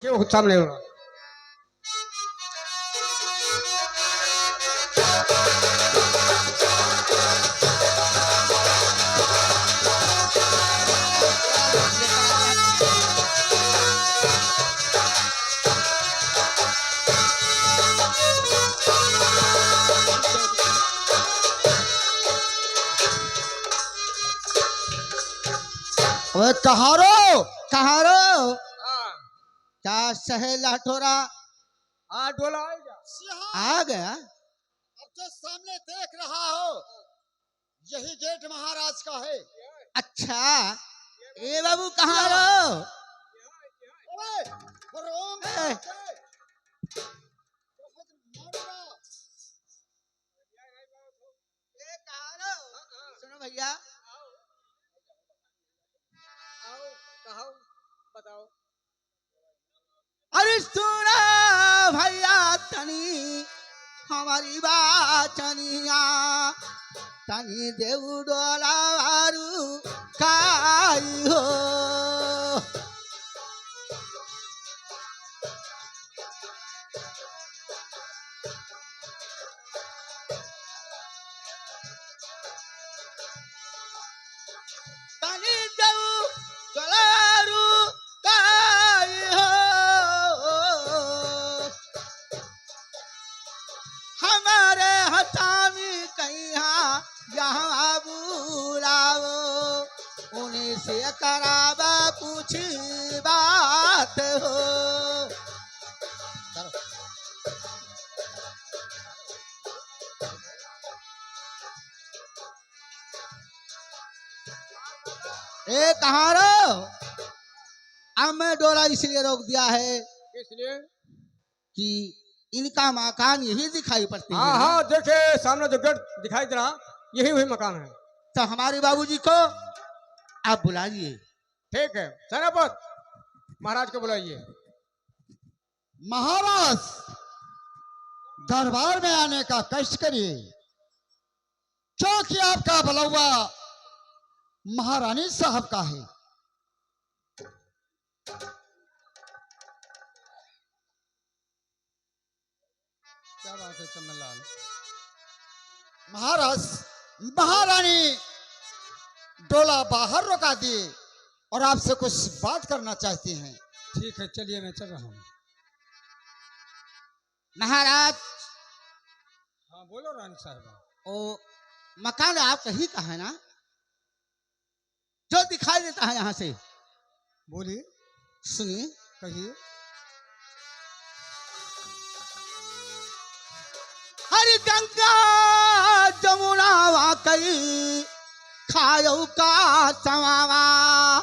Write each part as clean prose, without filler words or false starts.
क्यों सामने हो रहा? ओए कहारो कहारो हाँ क्या सहे लाठोरा हाँ, डोला आएगा। आ गया। अब जो सामने देख रहा हो यही गेट महाराज का है। अच्छा ए बाबू कहारो ओए, रोम ए, सुनो भैया आओ कहो बताओ। अरे सुना भैया तनी हमारी बाचनिया तनी देव डोला वारू काई हो तनी देव डोला वारू काई हो हमारे हतामी कहीं यहाँ बुलाओ उन्हीं से करावा कुछ बात हो। चलो। ए कहाँ रो अब मैं डोला इसलिए रोक दिया है इसलिए कि इनका मकान यही दिखाई पड़ती है हाँ ना। हाँ, देखे सामने जो गेट दिखाई दे रहा यही वही मकान है। तो हमारे बाबूजी को आप बुलाइए। ठीक है सेनापति महाराज को बुलाइए। महाराज दरबार में आने का कष्ट करिए क्योंकि आपका बुलवा महारानी साहब का है। क्या बात है चमनलाल। महाराज महारानी डोला बाहर रोका दिए और आपसे कुछ बात करना चाहती हैं। ठीक है चलिए मैं चल रहा हूँ। महाराज हाँ बोलो रानी साहब। ओ मकान आपका ही का है ना जो दिखाई देता है यहाँ से। बोलिए सुनिए कहिए। हरि गंगा जमुना वाकई खायो का समावा।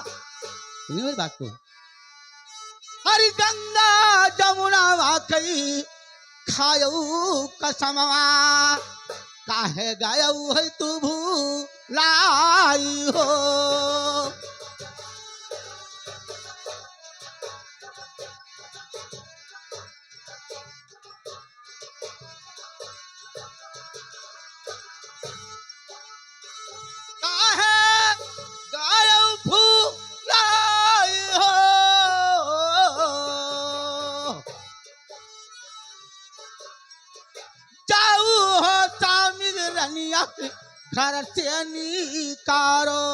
सुनिए मेरी बात को। हरि गंगा जमुना वाकई खायो का समावा काहे गायऊ है तू भूलाई हो। काहे गायऊ भूलाई हो। जाऊ हो तामिल रनिया घर से निकारो।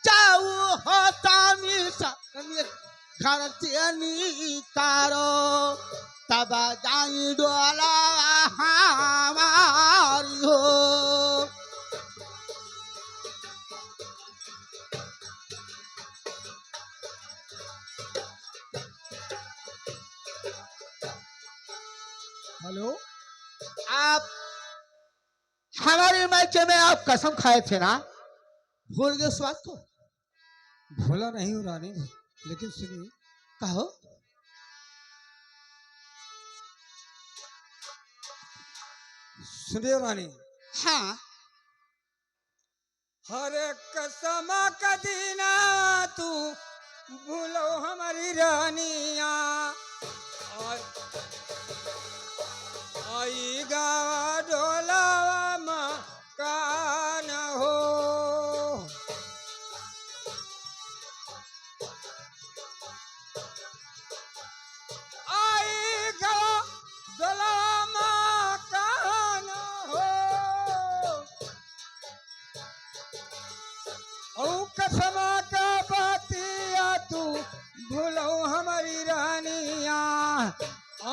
जाऊ हो तामिल घर से निकारो तब जाई डोला हमारी हो। हेलो आप हमारे मैच में आप कसम खाए थे ना भूल गए उस बात को। भोला नहीं हो रानी लेकिन सुनिए। कहो सुनिए रानी। हाँ हर कसम कदीना तू भूलो हमारी रानिया और आई गावा डोलावा मकान हो। औ कसमा का बातिया तू भूलो हमारी रानिया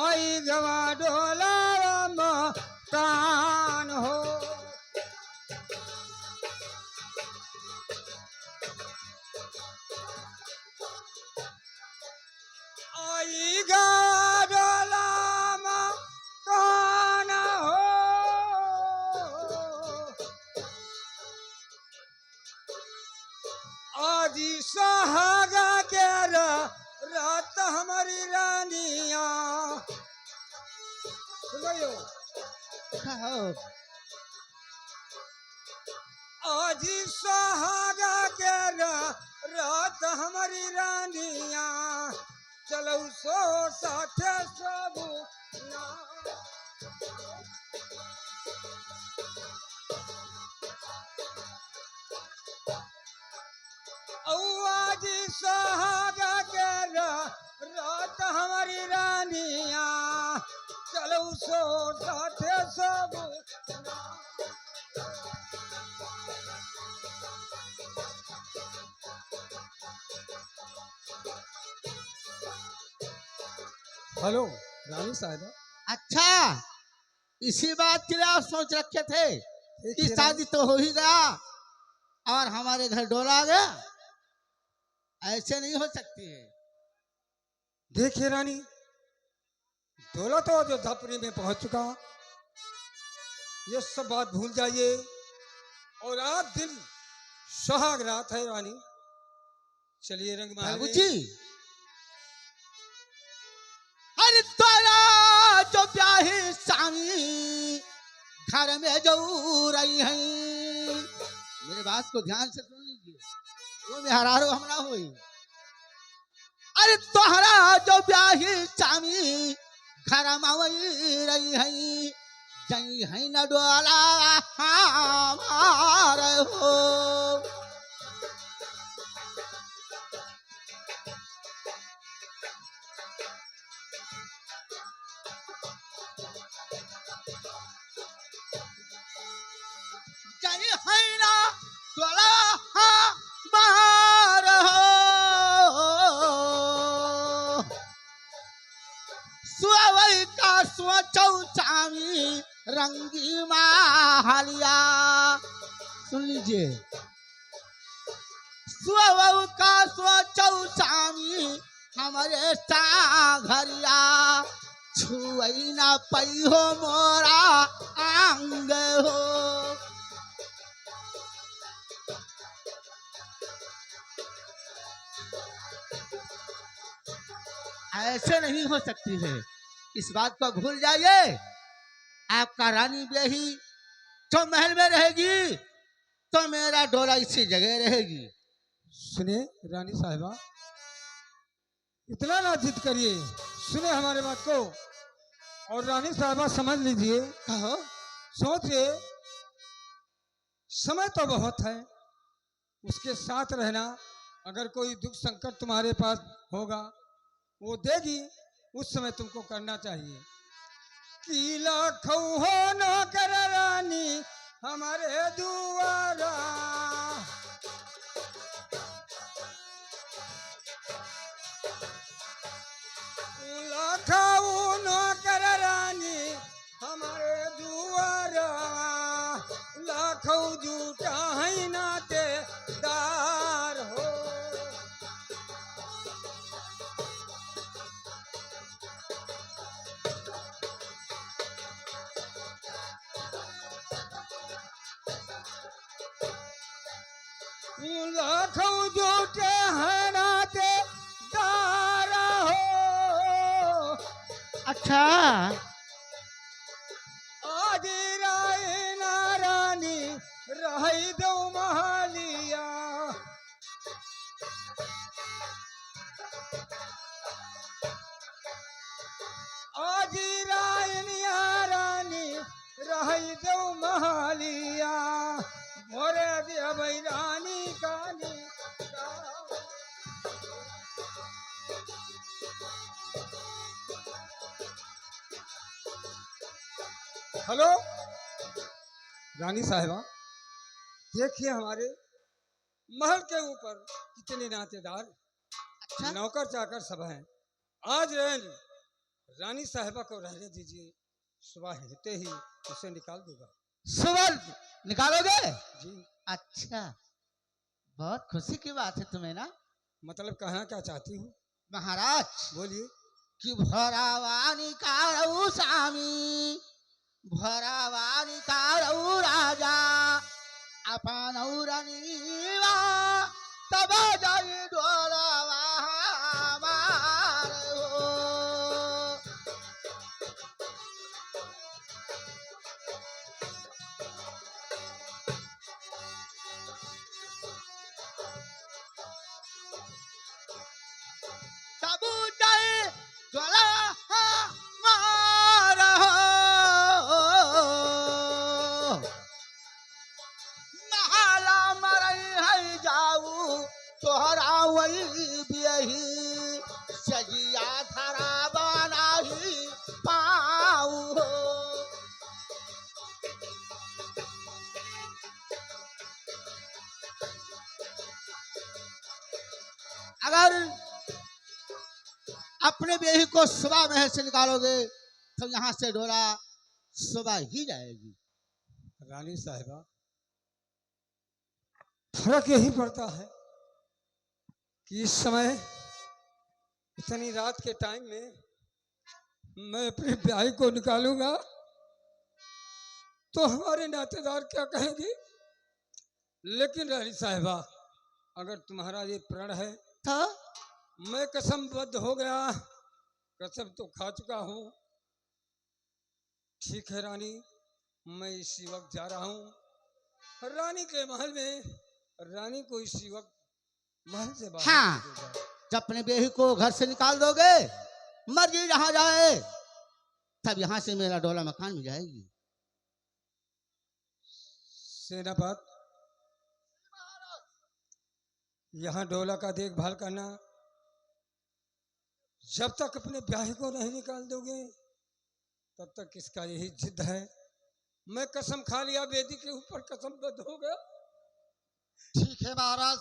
आई गवा डोला कान हो आई गा डोला कान हो आदि सुहागा के रात हमारी रानिया सुनो आजी सुहागा के रात हमारी रानिया चलो सो साथे सब आजी सुहागा के रात हमारी रानिया चलो सो साथे सब हेलो रानी साहिबा अच्छा, इसी बात के लिए आप सोच रखे थे कि देखिए शादी तो हो ही गया और हमारे घर डोला आ गया। ऐसे नहीं हो सकती है। देखिए रानी डोला तो अयोध्यापुरी में पहुंच चुका ये सब बात भूल जाइए और आज दिन सुहाग रात है रानी चलिए रंग महल में। बाबूजी, अरे तोरा जो ब्याही सामी घर में जो रही है, मेरे बात को ध्यान से सुन लीजिए, वो में हरारो हमरा हुई। अरे तोहरा जो ब्याही सामी घर में वही रही है, जई है न डोला हमार हो। जई है न डोला हमार हो। सुअवई का सोचौ चामी रंगी माहलिया, सुन लीजिए। सुअवई का सोचौ चामी हमारे घरिया, छुई न पई हो मोरा आंग हो। ऐसे नहीं हो सकती है, इस बात को भूल जाइए। आपका रानी बेही जो महल में रहेगी तो मेरा डोला इसी जगह रहेगी। सुनिए रानी साहिबा इतना ना जिद करिए, सुने हमारे बात को और रानी साहिबा समझ लीजिए। कहो। सोचिए समय तो बहुत है, उसके साथ रहना। अगर कोई दुख संकट तुम्हारे पास होगा वो देगी, उस समय तुमको करना चाहिए। कि लाखों हो नौकर रानी हमारे दुआरा, लाखों नौकर रानी हमारे दुआरा, लाखों झूठा है नातेदार हो। लाखों झूठे हैं नातेदार हो। अच्छा, आज राय नारानी रही दो महालिया, आज राय नारानी रही दो महालिया, मोरे दिया भाई रानी कानी हेलो रानी साहिबा देखिए हमारे महल के ऊपर कितने नातेदार, अच्छा नौकर चाकर सब हैं। आज रानी साहिबा को रहने दीजिए, सुबह होते ही उसे निकाल दूंगा। सुबह निकालोगे? जी। अच्छा, बहुत खुशी की बात है तुम्हें ना मतलब कहना क्या चाहती हूँ? महाराज बोलिए। कि भरावानी कारऊ स्वामी, भरावानी कारऊ राजा, अपन औरनीवा तब जाई डोलावा हमार हो। तब जाई डोलावा हमार हो। नहाला मरई है जाऊ तोहरा वही बियही, सजिया धरा बनाही पाऊ हो। अगर अपने बेही को सुबह महल से निकालोगे तो यहाँ से डोला सुबह ही जाएगी। रानी साहिबा, फर्क यही पड़ता है कि इस समय इतनी रात के टाइम में मैं अपने ब्याही को निकालूंगा तो हमारे नातेदार क्या कहेंगे। लेकिन रानी साहिबा, अगर तुम्हारा ये प्रण है, था मैं कसमबद्ध हो गया, कसम तो खा चुका हूँ। ठीक है रानी, मैं इसी वक्त जा रहा हूँ रानी के महल में। रानी को इसी वक्त महल से बाहर हाँ। कर देगा। जब अपने बेही को घर से निकाल दोगे, मर्जी जहां जाए, तब यहाँ से मेरा डोला मकान में जाएगी। सेनापत, यहाँ डोला का देखभाल करना। जब तक अपने ब्याह को नहीं निकाल दोगे तब तक इसका यही जिद है। मैं कसम खा लिया, वेदी के ऊपर कसमबद्ध हो गया। ठीक है महाराज,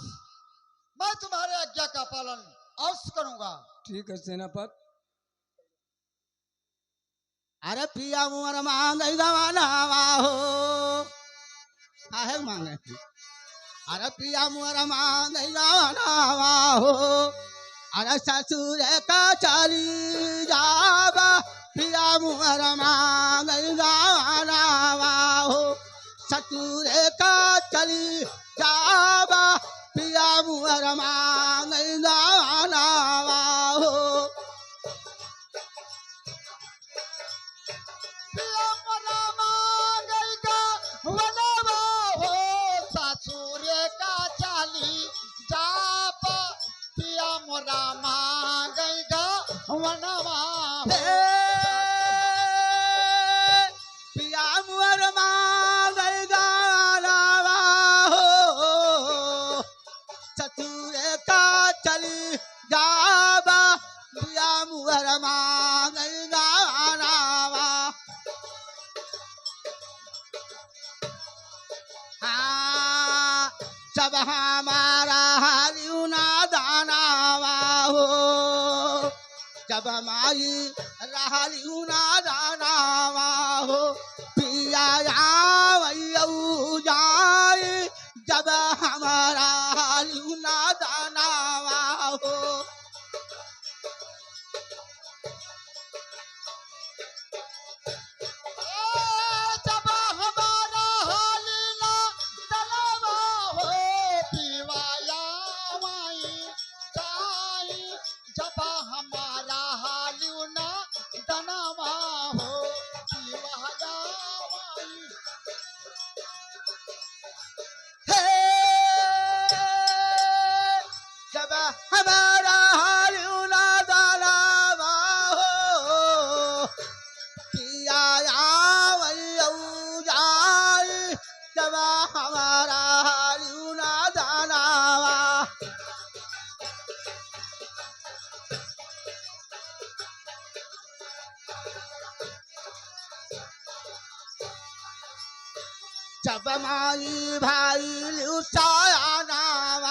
मैं तुम्हारे आज्ञा का पालन अवश्य करूंगा। ठीक है सेनापत। अरे पिया मुअर मांगे गवानावा हो, काहे मांगे? अरे पिया मुअर मांगे गवानावा हो, अरे ससुर का चली जावा, पिया मुअर मांगे गवानावा हो, ससुर का चली जावा, पिया मुअर मांगे गवानावा हो। पिया मोरा मांगेगा वनवा हो, ससुरे का चाली जाप, पिया मोरा मांगेगा वनवा हो। पिया मुअर मांगे गवानावा हो, ससुर का चली जावा, पिया मुअर मांगे गवानावा। हाँ, जब हमारा हरिऊ ना दानावा हो, जब हमारी रहलिऊ ना दानावा हो, पिया आवैयऊ जाए, जब हमारा हरिऊ ना दानावा हो। जब हमारा हाल ना दलवा हो, पीवाया वाई जाई, जब हमारा हाल ना दनवा हो, पीवाया वाई। हे, जब हमारा हरिऊ ना दानावा हो, पिया आवैयऊ जाए, जब हमारा हरिऊ ना दानावा। जब माई भाई लुटाया नावा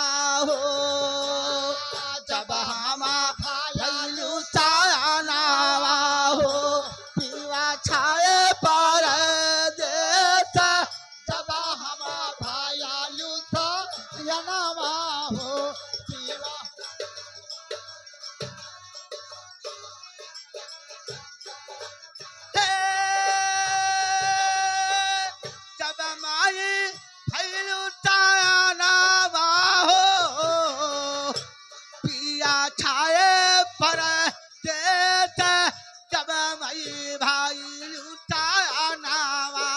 जनवा हो पीवा। हे, जब माई भइलु तानावा हो पिया छाए पर देत जब माई भइलु तानावा।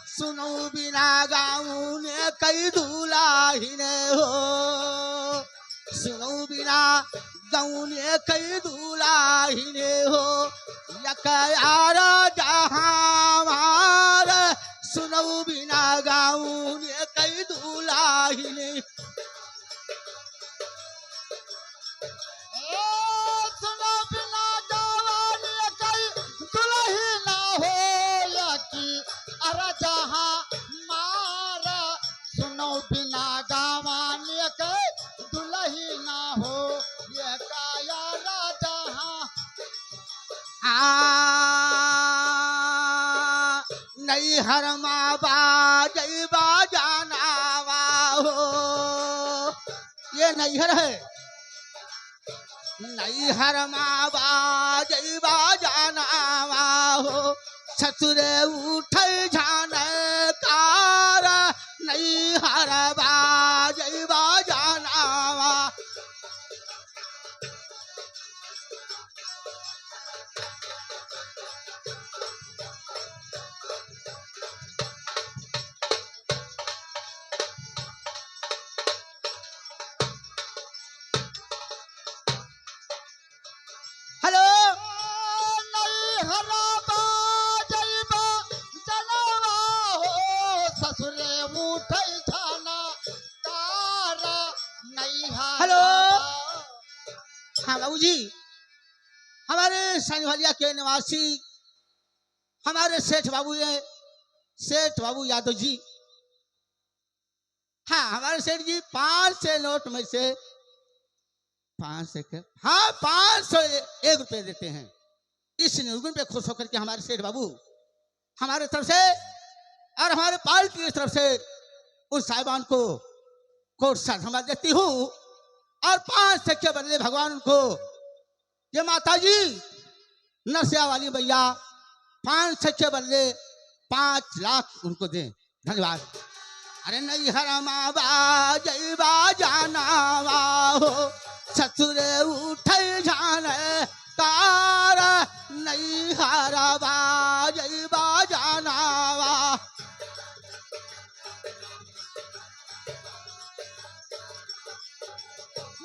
सुनो बिना गाऊं ने कई दुलाहिन हो, सुनो बिना गाऊं ने कई दुलाहिन हो, यक यार जहां मार सुनो बिना गाऊं ने कई दुलाहिन। सुनो बिना जवानी कई दुल्ही ना हो यकी अरे जहां मारा। सुनो बिना गवानी कई दुल्ही ना हो ये काया जहां। नहीं हर माँ बाजई बाजानावा हो, ये नैहर है। नैहर माँ बाजई बाजानावा हो, ससुरे उठै झान कार नैहर बाजई बाजानावा। हेलो नैहरा बाजैबा जनवा हो ससुरे उठै थाना तारा नैहरा। हेलो। हाँ बाबू जी, हमारे सनभलिया के निवासी हमारे सेठ बाबू हैं, सेठ बाबू यादव जी। हाँ हमारे सेठ जी 500 नोट में से 500 के हाँ 501 रुपए देते हैं। इस निर्गुण पे खुश होकर के हमारे सेठ बाबू हमारे तरफ से और हमारे पार्टी की तरफ से उस साहिबान को कोट समझ देती हूँ और 500 के बदले भगवान उनको ये माता जी नरसिया वाली भैया 500 के बदले 5 लाख उनको दें। धन्यवाद। अरे नहीं हरमा बाजई बाजानावा हो ससुरे उठै झान कार नहीं हरा बाजई बाजानावा।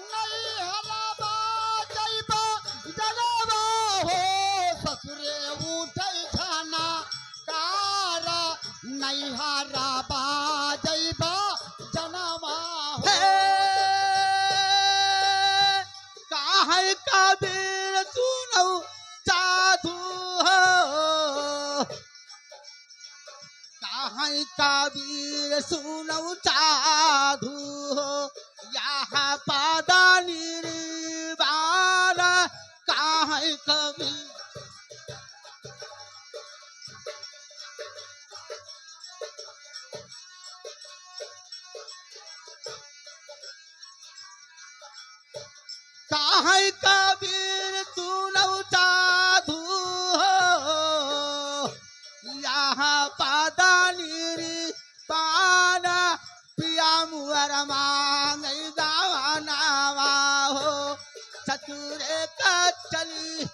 नैहरा बाजैबा जनवा हो ससुरे उठै थाना तारा नैहरा बाजैबा जनवा हो। काहे कबीर सुनौ साधु हो, काहे कबीर सुनौ साधु हो, यहाँ पादा निर्वाण काहे कबीर। काहे कबीर सुनौ साधु हो, यहाँ पादा निर्वाण पिया मुअर मांगई गावानावा हो ससुरे का चली।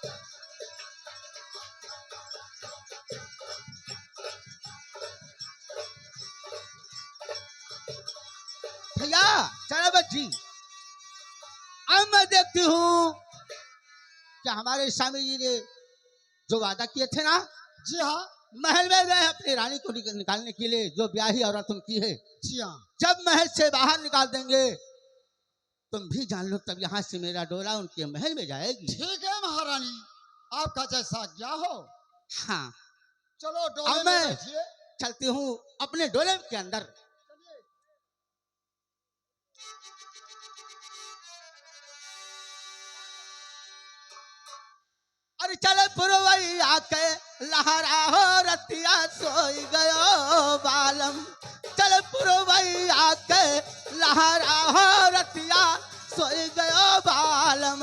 भैया चलो जी, अब मैं देखती हूँ कि हमारे स्वामी जी ने जो वादा किए थे ना, जी हाँ महल में गए अपनी रानी को निकालने के लिए, जो ब्याही औरत उनकी है। जी हाँ। जब महल से बाहर निकाल देंगे तुम भी जान लो, तब यहाँ से मेरा डोला उनके महल में जाएगी। ठीक है महारानी, आपका जैसा आज्ञा हो। हाँ चलो अब डोले में मैं बैठिए। चलती हूँ अपने डोले के अंदर। अरे चल पुरवैया के लहरा हो रतिया सोई गयो बालम। चल पुरवैया के लहरा हो रतिया सोई गयो बालम।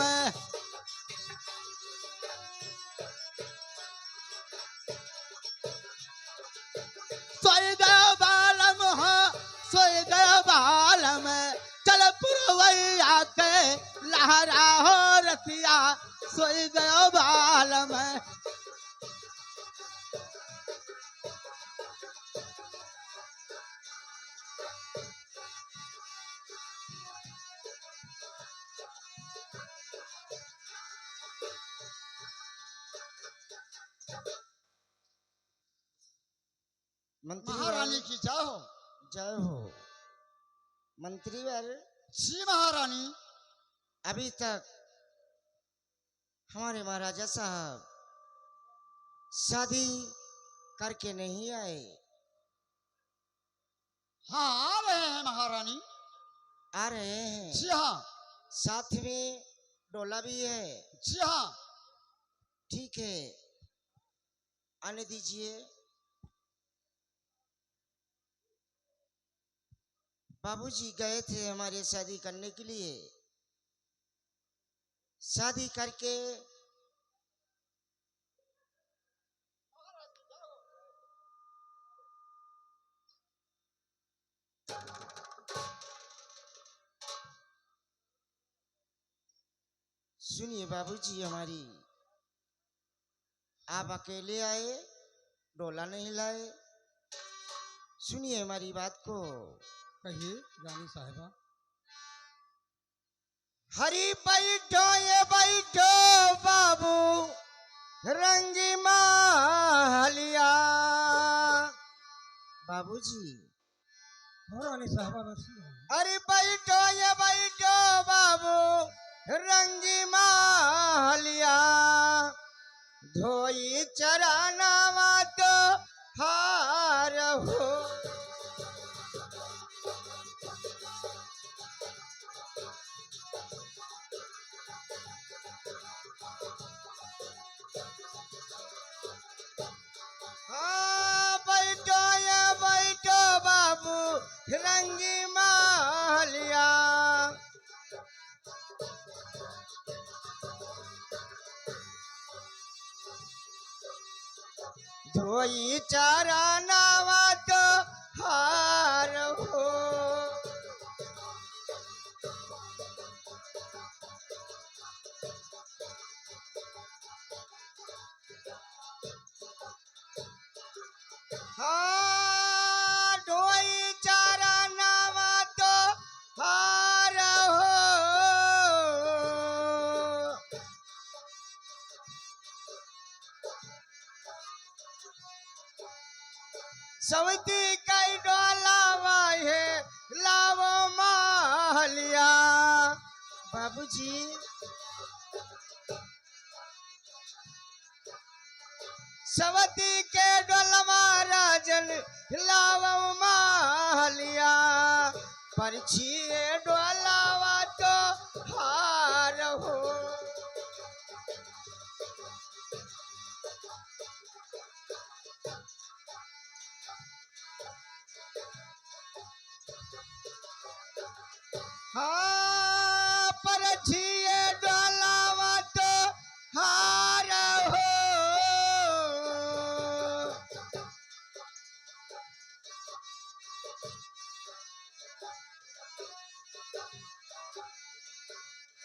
सोई गयो बालम हो सोई गयो बालम। चल पुरवैया के लहरा हो रतिया सोई गयो बालम। मंत्री महारानी की जय हो। जय हो। मंत्री वर जी महारानी। अभी तक हमारे महाराजा साहब शादी करके नहीं आए। हाँ आ रहे हैं महारानी। आ रहे हैं, जी हाँ। साथ में डोला भी है। जी हाँ। ठीक है, आने दीजिए। बाबूजी गए थे हमारे शादी करने के लिए। शादी करके सुनिए बाबूजी हमारी, आप अकेले आए, डोला नहीं लाए। सुनिए हमारी बात को। कहिए रानी साहिबा। हरी बैठो ये बैठो बाबू रंगी मालिया। बाबूजी हाँ रानी साहिबा बस। अरे बैठो ये बैठो बाबू रंगी मालिया। धोई चराना तो हार हो। हाँ बैठो ये बैठो बाबू रंगी मालिया। धोई चारा नावा तो हार हो। हाँ धोई चारा नावा तो हार हो। सवती कई डोलावा है लावो मालिया। बाबूजी सवती के डोलवा राजन लावो मालिया। परछिए डोलावा तो हार हो। हाँ परछिए डोलावा तो हार हो।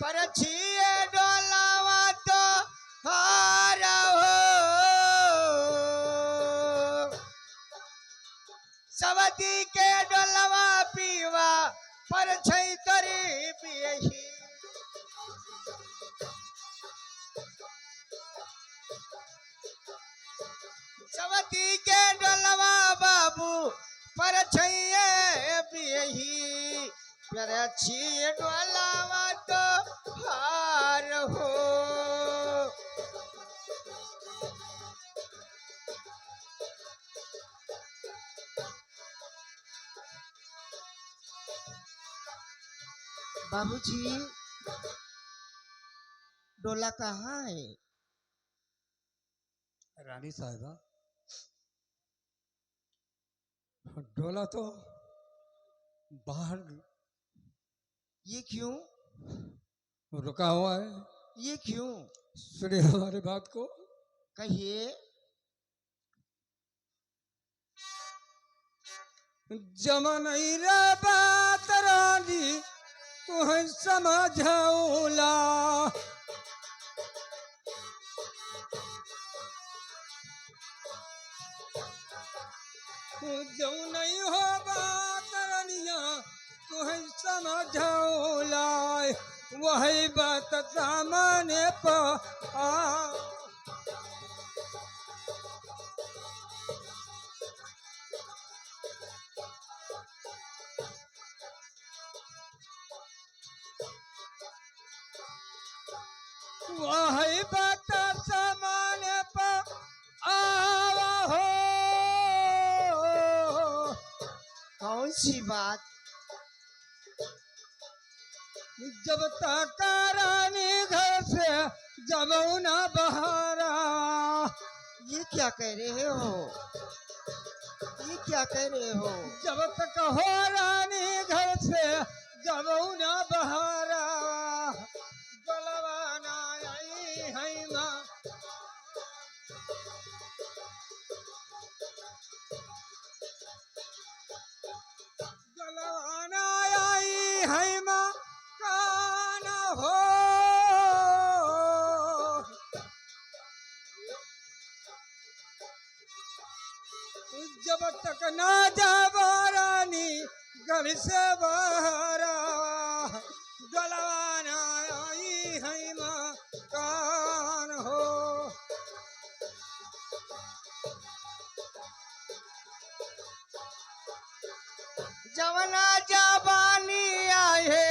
परछिए डोलावा तो हार हो। सवती के डोलवा पीवा पर छै करी पियही। सवती के डोलवा बाबू पर छैये पियही। पर अच्छी डोलावा तो हार हो। बाबूजी डोला कहाँ है? रानी साहिबा, डोला तो बाहर ये क्यों? रुका हुआ है। ये क्यों? सुनिए हमारी बात को। कहिए। जमा नहीं रे बात रानी, तुम्हें समझौला। जो नहीं हो बात रानिया, तुम्हें समझौला। वही बात सामने पर आ। वही बात सामने पर आवा हो। कौन सी बात? जब तक रानी घर से जब न बहारा। ये क्या कह रहे हो? ये क्या कह रहे हो? जब तक हो रानी घर से जब न बहारा। गलवाना आई है माँ। गलवाना आई है माँ कान हो। जब तक ना जाब रानी घर से बहरा। गलवाना आई है माँ कान हो। जवना जवानी आए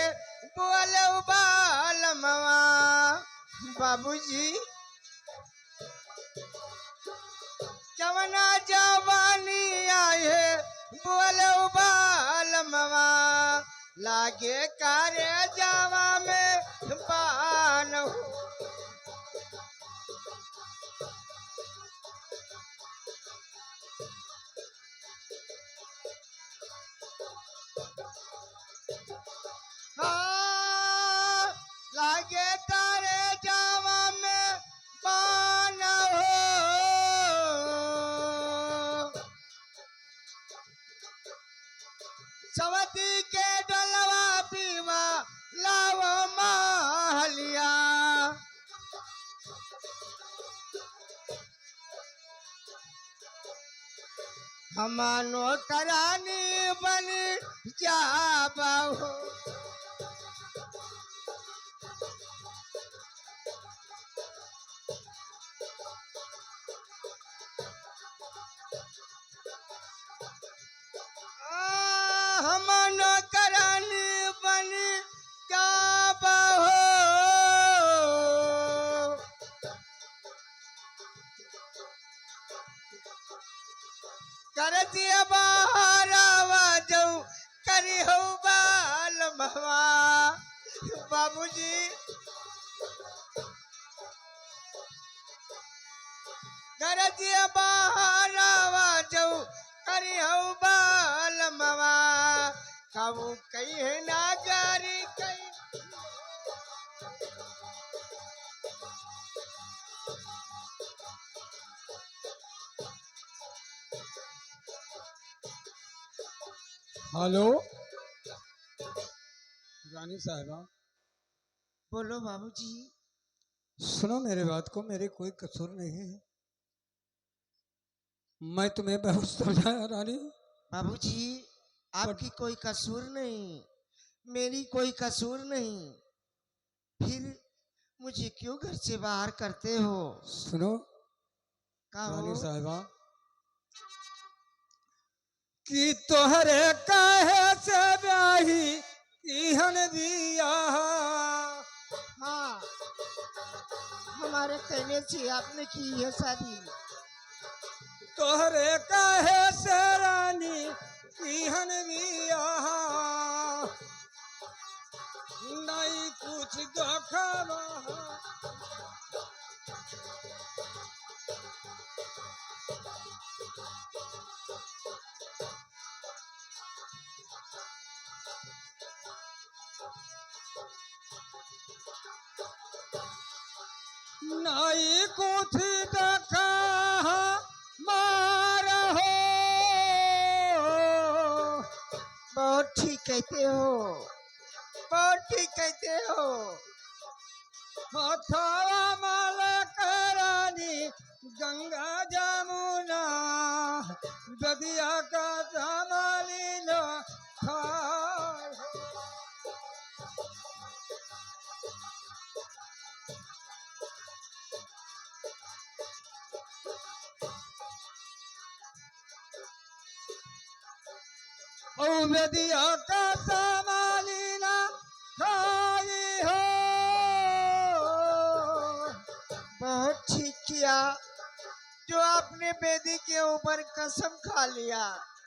बोले बाल मवा। बाबूजी, जवना जवानी आए बोले बाल मवा। लागे कारे जावा में पान हो। लागे तारे जावा में पान हो। सवती के डलवा पीवा लाव महलिया। हमानो करानी बन जाबा हो। हमानो करानी बन जाबा हो। कर दिया बहारावा जाऊ करी हो बाल महवा। बाबूजी, कर दिया बहारावा जाऊ करी हो बाल महवा। काबू कही है ना गारी कही। हेलो रानी साहिबा, बोलो बाबूजी। सुनो मेरी बात को। मेरे कोई कसूर नहीं है। मैं तुम्हें बहुत समझाया रानी। बाबूजी, आपकी कोई कसूर नहीं, मेरी कोई कसूर नहीं। फिर मुझे क्यों घर से बाहर करते हो? सुनो रानी कहो। साहिबा, कि तोहरे कहे से ब्याही इहन बिया। हाँ, हमारे कहने से आपने की है शादी। तोहरे कहे से रानी इहन बिया। नहीं कुछ देखबा। नाई कुछ देखा मारा हो। बहुत ठीक कहते हो, बहुत ठीक कहते हो। हथवा मल करानी गंगा जमुना ददिया का जमाली न खाए। ओ ददिया का जमाली न खाई हो। बहुत ठीक किया जो आपने बेदी के ऊपर कसम खा लिया।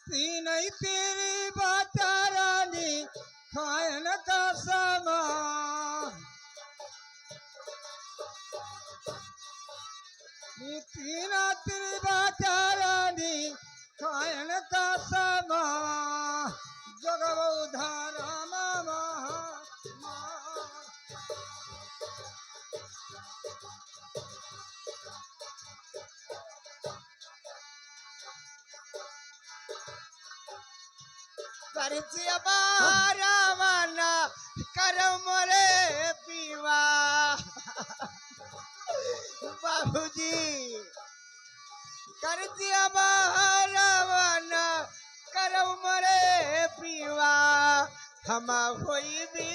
नहीं तेरी बाता रानी खायन का समा। तीना तेरी बाता रानी खायन का समा। जगव धारा मामा परिचय बारावाना करो मोरे पीवा। बाबूजी परिचय बारावाना करो मोरे पीवा। हम होई भी